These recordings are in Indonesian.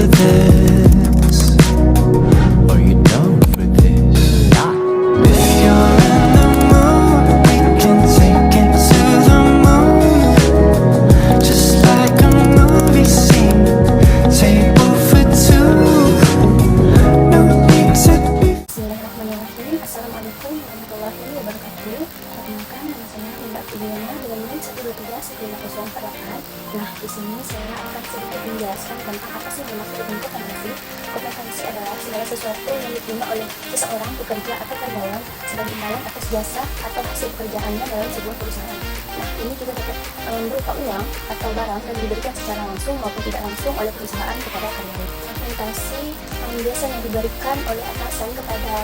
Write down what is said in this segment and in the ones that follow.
for this? Are you down for this? If you're in the mood, we can take it to the moon. Just like a movie scene, table for two. No need to be. Bismillahirrahmanirrahim. Assalamualaikum warahmatullahi wabarakatuh. Perkenalkan, nama saya Mbak Fidiana dengan NIM 123-9508. Nah, di sini saya akan sedikit menjelaskan tentang apa sih dimaksud dengan kompetensi. Kompetensi adalah segala sesuatu yang diterima oleh seseorang pekerja atau karyawan sebagai imbalan atas jasa atau hasil pekerjaannya dalam sebuah perusahaan. Nah, ini juga dapat berupa uang atau barang yang diberikan secara langsung maupun tidak langsung oleh perusahaan kepada karyawan. Kompensasi biasanya diberikan oleh atasan kepada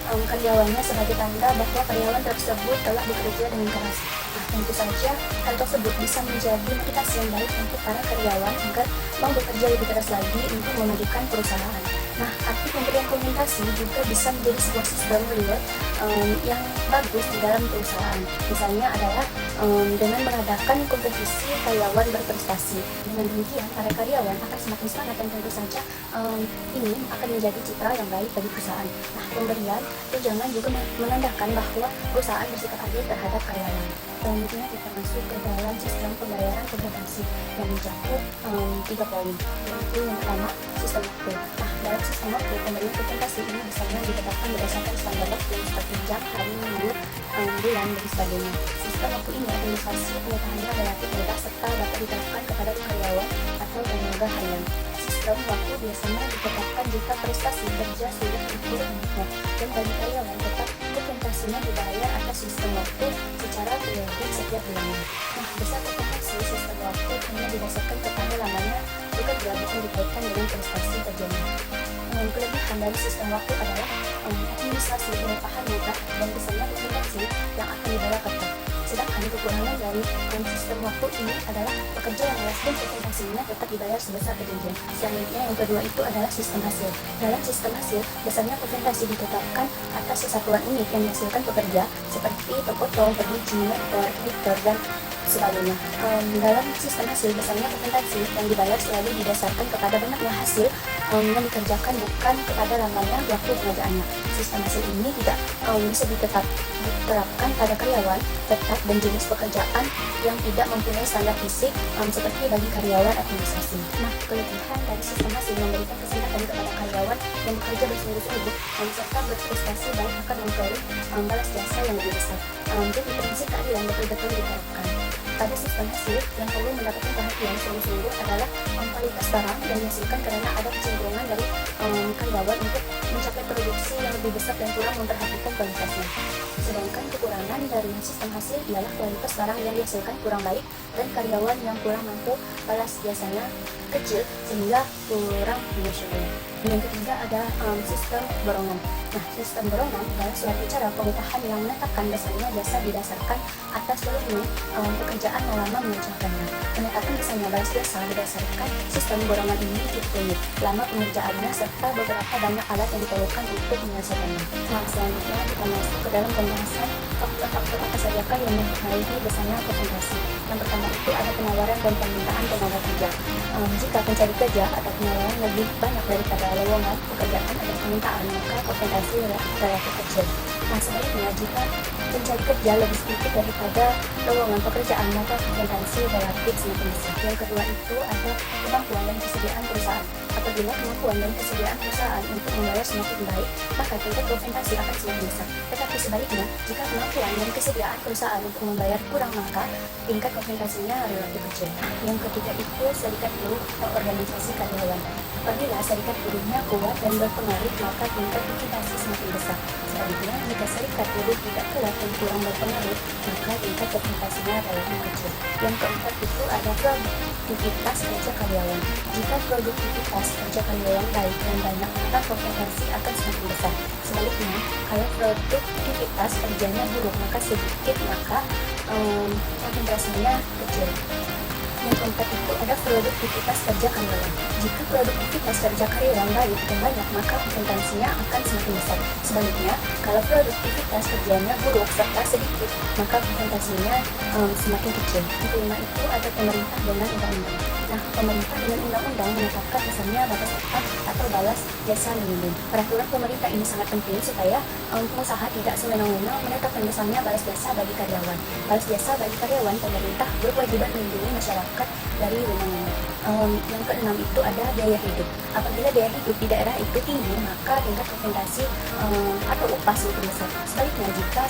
karyawannya sebagai tanda bahwa karyawan tersebut telah bekerja dengan keras. Nah, tentu saja hal tersebut bisa menjadi motivasi yang baik untuk para karyawan agar mau bekerja lebih keras lagi untuk memajukan perusahaan. Nah, arti pemberian kompensasi juga bisa menjadi sebuah sistem reward yang bagus di dalam perusahaan. Misalnya adalah dengan mengadakan kompetisi karyawan berprestasi. Dengan demikian, para karyawan akan semakin semangat dan tentu saja ini akan menjadi citra yang baik bagi perusahaan. Nah, pemberian tunjangan juga menandakan bahwa perusahaan bersikap adil terhadap karyawan. Selanjutnya kita masuk ke dalam sistem pembayaran kompensasi yang mencakup 3 poin. Yaitu yang pertama, sistem waktu. Nah, dalam sistem waktu, pemberian kompensasi ini misalnya ditetapkan berdasarkan standar waktu seperti jam, hari, minggu, bulan, dan sebagainya. Sistem waktu ini administrasi pengetahuannya relatif mudah serta dapat diterapkan kepada karyawan atau tenaga harian. Sistem waktu biasanya ditetapkan jika prestasi kerja sudah diukur menitnya, dan bagi karyawan tetap kompensasinya dibayar atas sistem waktu secara periodik setiap bulannya. Nah, besar kompensasi sistem waktu hanya didasarkan kepada lamanya bekerja, bukan dikaitkan dengan prestasi kerjanya. Kelebihan dari sistem waktu adalah administrasi pengupahan mudah dan biasanya kompensasi yang akan dibayar tetap. Sedangkan kekurangan dari sistem waktu ini adalah pekerja yang lolos pun kompensasinya tetap dibayar sebesar perjanjian. Selanjutnya yang kedua itu adalah sistem hasil. Dalam sistem hasil, biasanya kompensasi ditetapkan atas kesatuan unit yang dihasilkan pekerja seperti terpotong, teruji, motor, liter, dan sebagainya. Dalam sistem hasil, biasanya kompensasi yang dibayar selalu didasarkan kepada banyaknya hasil yang dikerjakan, bukan kepada lamanya waktu pengerjaannya. Sistem hasil ini tidak bisa diterapkan pada karyawan tetap dan jenis pekerjaan yang tidak mempunyai standar fisik seperti bagi karyawan administrasi. Nah, kelebihan dari sistem hasil memberikan kesempatan kepada karyawan yang bekerja bersungguh-sungguh serta berprestasi baik akan memperoleh balas jasa yang lebih besar. Jadi prinsip keadilan betul-betul diterapkan. Pada sistem hasil, yang perlu mendapatkan perhatian sungguh-sungguh adalah kualitas barang yang dihasilkan karena ada kecenderungan dari karyawan untuk mencapai produksi yang lebih besar dan kurang memperhatikan kualitasnya. Sedangkan kekurangan dari sistem hasil ialah kualitas barang yang dihasilkan kurang baik dan karyawan yang kurang mampu balas jasanya kecil sehingga kurang menyesuaikan. Yang ketiga ada sistem borongan. Nah, sistem borongan adalah suatu cara pengupahan yang menetapkan dasarnya jasa didasarkan atas volume pekerjaan yang lama mengerjakannya. Penetapan misalnya balas jasa berdasarkan sistem borongan ini cukup rumit, lama pengerjaannya serta beberapa banyak alat yang diperlukan untuk menyelesaikannya. Nah, selanjutnya kita masuk ke dalam pembahasan faktor-faktor apa saja yang mempengaruhi besarnya kompensasi. Yang pertama itu ada penawaran dan permintaan tenaga kerja. Jika pencari kerja atau penawaran lebih banyak daripada lowongan pekerjaan atau permintaan, maka kompensasi relatif kecil. Nah, sebaliknya jika pencari kerja lebih sedikit daripada lowongan pekerjaan, maka kompensasi relatif semakin besar. Yang kedua itu ada kemampuan dan kesediaan perusahaan. Apabila kemampuan dan kesediaan perusahaan untuk membayar semakin baik, maka tingkat kompensasi akan semakin besar. Tetapi sebaliknya, jika kemampuan dan kesediaan perusahaan untuk membayar kurang, maka tingkat kompensasinya relatif kecil. Yang ketiga itu serikat buruh atau organisasi karyawan. Apabila serikat buruhnya kuat dan berpengaruh, maka tingkat kompensasi semakin besar. Sebaliknya, jika serikat buruh tidak kuat dan kurang berpengaruh, maka tingkat kompensasinya relatif kecil. Yang keempat itu ada produktivitas kerja karyawan. Jika produktivitas kerja karyawan baik dan banyak, maka kompensasi akan semakin besar. Sebaliknya, kalau produktivitas kerjanya buruk maka sedikit, maka kompensasinya kecil. Yang keempat itu ada produktivitas kerja karyawan. Jika produktivitas kerja karyawan baik dan banyak, maka kompetensinya akan semakin besar. Sebaliknya, kalau produktivitas kerjanya buruk serta sedikit, maka kompetensinya semakin kecil. Yang kelima itu ada pemerintah dengan undang-undang. Nah, pemerintah dengan undang-undang menetapkan misalnya batas upah atau balas jasa minimum. Peraturan pemerintah ini sangat penting supaya pengusaha tidak sewenang-wenang menetapkan misalnya balas jasa bagi karyawan. Balas jasa bagi karyawan, pemerintah berkewajiban melindungi masyarakat dari wewenang. Yang keenam itu ada biaya hidup. Apabila biaya hidup di daerah itu tinggi, maka tingkat kompensasi atau upah semakin besar. Sebaliknya, jika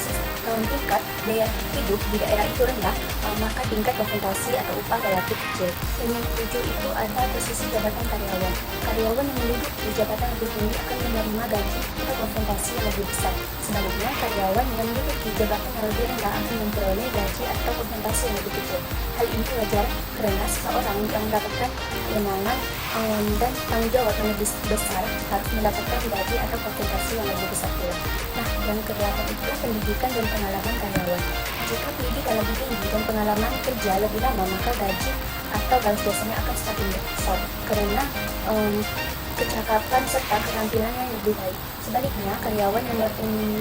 tingkat biaya hidup di daerah itu rendah, maka tingkat kompensasi atau upah relatif kecil. Dan yang ketujuh itu ada posisi jabatan karyawan. Karyawan yang menduduki jabatan lebih tinggi akan menerima gaji atau kompensasi yang lebih besar. Sebaliknya, karyawan yang menduduki jabatan yang lebih rendah akan memperoleh gaji atau kompensasi yang lebih kecil. Hal ini wajar karena seseorang yang mendapatkan kewenangan dan tanggung jawab yang lebih besar harus mendapatkan gaji atau kompensasi yang lebih besar pula. Nah, yang kedelapan itu pendidikan dan pengalaman karyawan. Jika pendidikan lebih tinggi dan pengalaman kerja lebih lama, maka gaji atau balas jasanya akan semakin besar karena kecakapan serta keterampilan yang lebih baik. Sebaliknya, karyawan yang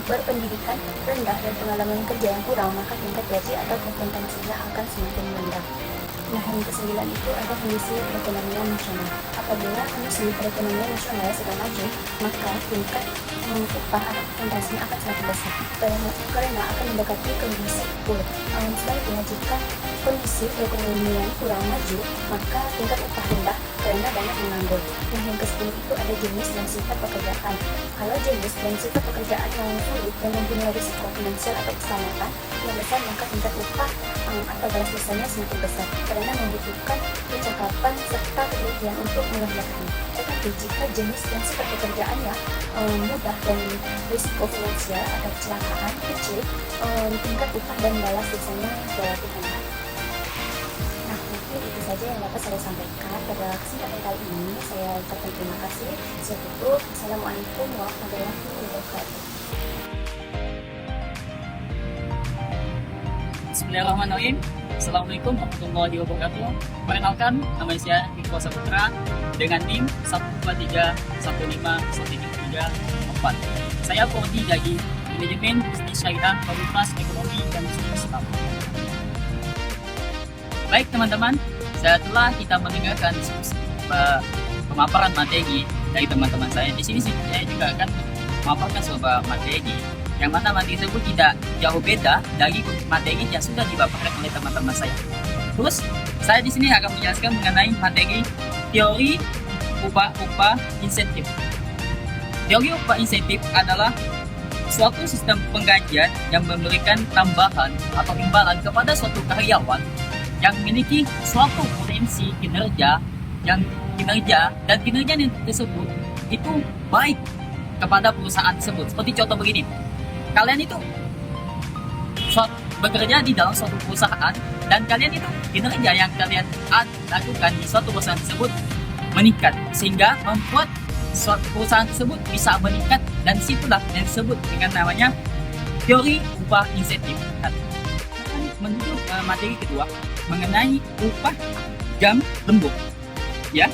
berpendidikan rendah dan pengalaman kerja yang kurang, maka tingkat gaji atau kompetensinya akan semakin rendah. Nah, yang kesembilan itu ada kondisi perekonomian nasional. Apabila kondisi perekonomian nasional sedang maju, maka tingkat upah atau kompetensinya akan semakin besar karena akan mendekati kondisi buruk. Sebaliknya, jika kondisi perekonomian kurang maju, maka tingkat upah rendah karena banyak menganggur. Nah, yang ke-10 itu ada jenis dan sifat pekerjaan. Kalau jenis dan sifat pekerjaan yang sulit dan mempunyai risiko finansial atau keselamatan yang besar, maka tingkat upah atau balas jasanya semakin besar karena membutuhkan kecakapan serta ketelitian untuk mengerjakannya. Tetapi jika jenis dan sifat pekerjaannya mudah dan risiko finansial atau kecelakaan kecil, tingkat upah dan balas jasanya relatif rendah. Nah, mungkin itu saja yang dapat saya sampaikan pada kesempatan kali ini. Saya ucapkan terima kasih. Saya tutup. Assalamualaikum warahmatullahi wabarakatuh. Bismillahirrahmanirrahim. Assalamualaikum warahmatullahi wabarakatuh. Perkenalkan, nama saya Iko Saputra dengan NIM 123151334. Saya prodi dari Manajemen Bisnis Syariah, Fakultas Ekonomi dan Bisnis Islam. Baik teman-teman, setelah kita mendengarkan pemaparan materi dari teman-teman saya, di sini saya juga akan memaparkan sebuah materi yang mana materi tersebut tidak jauh beda dari materi yang sudah dipaparkan oleh teman-teman saya. Terus, saya di sini akan menjelaskan mengenai materi teori upah insentif. Teori upah insentif adalah suatu sistem penggajian yang memberikan tambahan atau imbalan kepada suatu karyawan yang memiliki suatu potensi kinerja dan kinerja tersebut itu baik kepada perusahaan tersebut. Seperti contoh begini, kalian itu bekerja di dalam suatu perusahaan dan kalian itu kinerja yang kalian lakukan di suatu perusahaan tersebut meningkat sehingga membuat suatu perusahaan tersebut bisa meningkat, dan situlah yang disebut dengan namanya teori upah insentif. Menuju materi kedua mengenai upah jam lembur. Ya,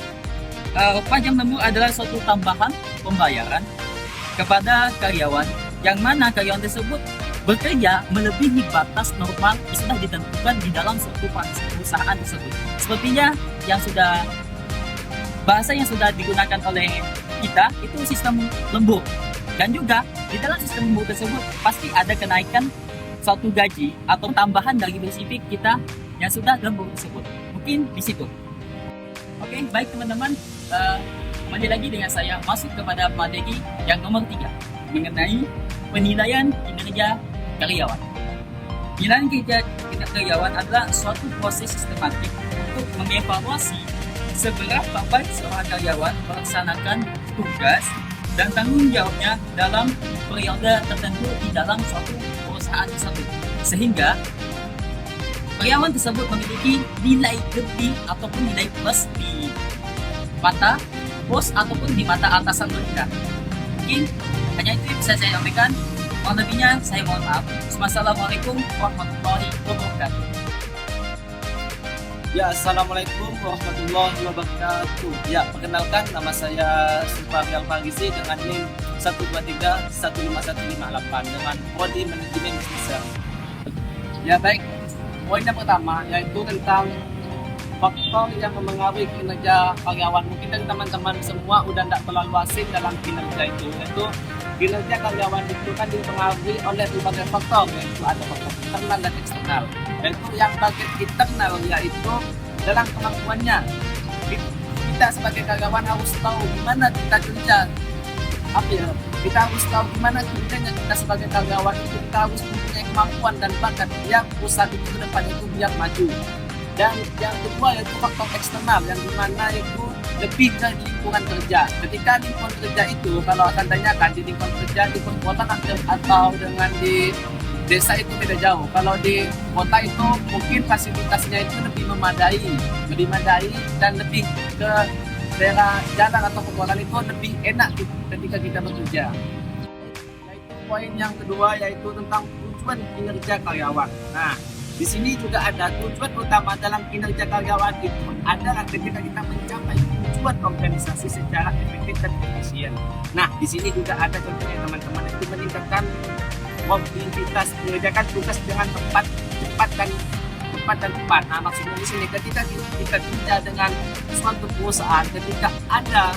upah jam lembur adalah suatu tambahan pembayaran kepada karyawan yang mana karyawan tersebut bekerja melebihi batas normal yang sudah ditentukan di dalam suatu perusahaan tersebut. Sepertinya bahasa yang sudah digunakan oleh kita itu sistem lembur, dan juga di dalam sistem lembur tersebut pasti ada kenaikan suatu gaji atau tambahan dari spesifik kita yang sudah lembur tersebut. Mungkin di situ. Oke, baik teman-teman, kembali lagi dengan saya masuk kepada materi yang nomor 3 mengenai penilaian kinerja karyawan. Penilaian kinerja karyawan adalah suatu proses sistematik untuk mengevaluasi seberapa baik seorang karyawan melaksanakan tugas dan tanggung jawabnya dalam periode tertentu di dalam suatu perusahaan tersebut, sehingga karyawan tersebut memiliki nilai lebih ataupun nilai plus di mata bos ataupun di mata atasan mereka. Mungkin hanya itu yang bisa saya sampaikan. Mohon lebihnya saya mohon maaf. Wassalamualaikum warahmatullahi wabarakatuh. Ya, Assalamualaikum warahmatullahi wabarakatuh. Ya, perkenalkan nama saya Supardi Alfarisi dengan NIM 123155158 dengan prodi manajemen bisnis. Ya, baik. Poin yang pertama yaitu tentang faktor yang mempengaruhi kinerja karyawan. Mungkin dari teman-teman semua udah tidak terlalu asing dalam kinerja itu. Yaitu kinerja karyawan itu kan dipengaruhi oleh berbagai faktor, yaitu ada faktor internal dan eksternal. Yaitu yang bagian internal yaitu dalam kemampuannya. Kita sebagai karyawan harus tahu gimana kita kerja. Kita harus tahu gimana kerjanya kita sebagai karyawan itu. Kita harus mempunyai kemampuan dan bakat yang perusahaan itu ke depan itu biar maju. Dan yang kedua yaitu faktor eksternal yang dimana itu lebih ke lingkungan kerja. Ketika lingkungan kerja itu kalau akan tanyakan di lingkungan kerja di perkotaan atau dengan di desa itu beda jauh. Kalau di kota itu mungkin fasilitasnya itu lebih memadai dan lebih ke daerah jalan atau perkotaan itu lebih enak ketika kita bekerja. Yaitu poin yang kedua yaitu tentang tujuan kinerja karyawan. Nah, di sini juga ada tujuan utama dalam kinerja karyawan itu adalah ketika kita mencapai tujuan organisasi secara efektif dan efisien. Nah, di sini juga ada contohnya teman-teman itu meningkatkan mobilitas, mengerjakan tugas dengan cepat dan tepat. Nah, maksudnya di sini ketika kita kerja dengan suatu perusahaan, ketika ada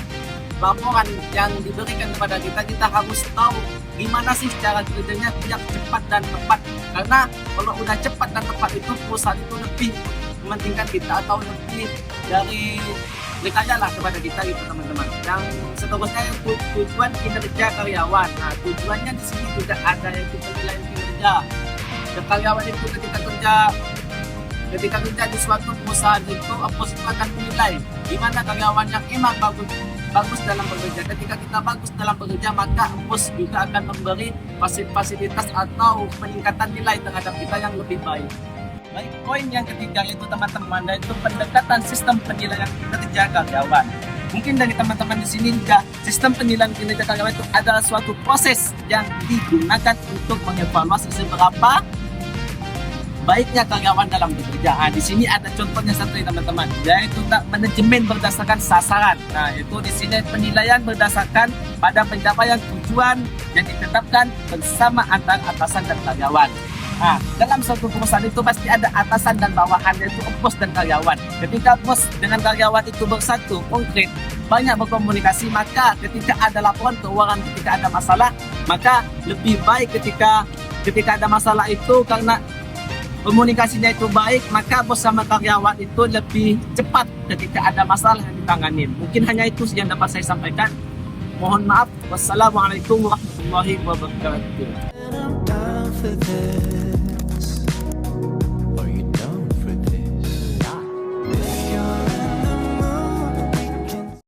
laporan yang diberikan kepada kita, kita harus tahu gimana sih cara kerjanya biar cepat dan tepat. Karena kalau udah cepat dan tepat itu perusahaan itu lebih mementingkan kita atau lebih dari berkayalah kepada kita gitu teman-teman. Yang seterusnya itu tujuan kinerja karyawan. Nah, tujuannya di sini juga ada yaitu penilaian kinerja. Karyawan itu ketika kerja di suatu perusahaan itu bos itu akan menilai gimana karyawan yang emang bagus dalam bekerja. Ketika kita bagus dalam bekerja, maka bos juga akan memberi fasilitas atau peningkatan nilai terhadap kita yang lebih baik. Baik, poin yang ketiga itu teman-teman, yaitu pendekatan sistem penilaian kinerja karyawan. Mungkin dari teman-teman di sini juga sistem penilaian kinerja karyawan itu adalah suatu proses yang digunakan untuk mengevaluasi seberapa baiknya karyawan dalam bekerja. Nah, di sini ada contohnya satu ya teman-teman, yaitu manajemen berdasarkan sasaran. Nah, itu di sini penilaian berdasarkan pada pencapaian tujuan yang ditetapkan bersama antara atasan dan karyawan. Nah, dalam suatu perusahaan itu pasti ada atasan dan bawahan, yaitu bos dan karyawan. Ketika bos dengan karyawan itu bersatu, konkret, banyak berkomunikasi, maka ketika ada laporan keuangan, ketika ada masalah, maka lebih baik ketika ada masalah itu karena komunikasinya itu baik, maka bos sama karyawan itu lebih cepat ketika ada masalah yang ditangani. Mungkin hanya itu yang dapat saya sampaikan. Mohon maaf. Wassalamualaikum warahmatullahi wabarakatuh. And I'm down for this.